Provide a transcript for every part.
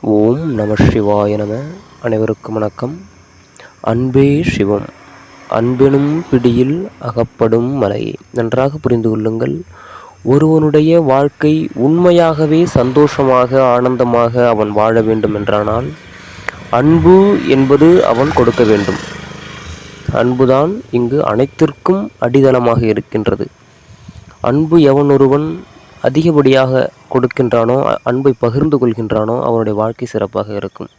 ஓம் நம சிவாய நம. அனைவருக்கும் வணக்கம். அன்பே சிவம். அன்பெனும் பிடியில் அகப்படும் மலை. நன்றாக புரிந்து கொள்ளுங்கள். ஒருவனுடைய வாழ்க்கை உண்மையாகவே சந்தோஷமாக ஆனந்தமாக அவன் வாழ வேண்டும் என்றானால் அன்பு என்பது அவன் கொடுக்க வேண்டும். அன்புதான் இங்கு அனைத்திற்கும் அடித்தளமாக இருக்கின்றது. அன்பு எவன் ஒருவன் அதிகப்படியாக கொடுக்கின்றானோ, அன்பை பகிர்ந்து கொள்கின்றானோ, அவனுடைய வாழ்க்கை சிறப்பாக இருக்கும்.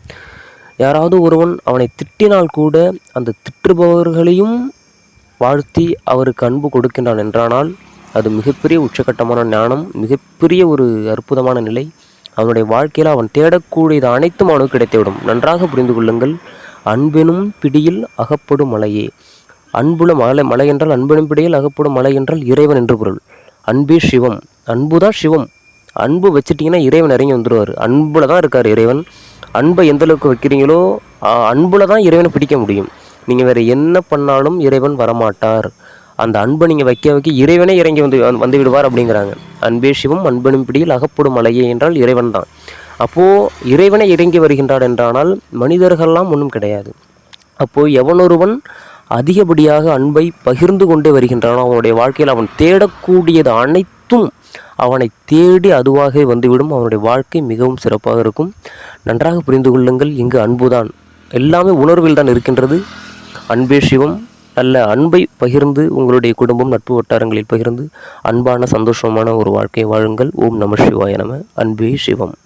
யாராவது ஒருவன் அவனை திட்டினால் கூட அந்த திட்டுபவர்களையும் வாழ்த்தி அவருக்கு அன்பு கொடுக்கின்றான் என்றானால் அது மிகப்பெரிய உச்சகட்டமான ஞானம், மிகப்பெரிய ஒரு அற்புதமான நிலை. அவனுடைய வாழ்க்கையில் அவன் தேடக்கூடியது அனைத்தும் அவனுக்கு கிடைத்துவிடும். நன்றாக புரிந்து கொள்ளுங்கள். அன்பெனும் பிடியில் அகப்படும் மலையே. அன்புல மலை என்றால் அன்பெனும் பிடியில் அகப்படும் மலை என்றால் இறைவன் என்று பொருள். அன்பே சிவம். அன்பு தான் சிவம். அன்பு வச்சுட்டிங்கன்னா இறைவன் இறங்கி வந்துடுவார். அன்பில் தான் இருக்கார் இறைவன். அன்பை எந்த அளவுக்கு வைக்கிறீங்களோ அன்பில் தான் இறைவனை பிடிக்க முடியும். நீங்கள் வேறு என்ன பண்ணாலும் இறைவன் வரமாட்டார். அந்த அன்பை நீங்கள் வைக்க இறைவனே இறங்கி வந்து விடுவார் அப்படிங்கிறாங்க. அன்பே சிவம் அன்பெனும் பிடியில் அகப்படும் மலையே என்றால் இறைவன் தான். அப்போது இறைவனை இறங்கி வருகின்றார் என்றானால் மனிதர்கள்லாம் ஒன்றும் கிடையாது. அப்போது எவனொருவன் அதிகப்படியாக அன்பை பகிர்ந்து கொண்டே வருகின்றானோ அவனுடைய வாழ்க்கையில் அவன் தேடக்கூடியது அனைத்தும் அவனை தேடி அதுவாக வந்துவிடும். அவனுடைய வாழ்க்கை மிகவும் சிறப்பாக இருக்கும். நன்றாக புரிந்து கொள்ளுங்கள். இங்கு அன்புதான், எல்லாமே உணர்வில் தான் இருக்கின்றது. அன்பே சிவம். நல்ல அன்பை பகிர்ந்து உங்களுடைய குடும்பம் நட்பு வட்டாரங்களில் பகிர்ந்து அன்பான சந்தோஷமான ஒரு வாழ்க்கையை வாழுங்கள். ஓம் நம சிவாய நம. அன்பே சிவம்.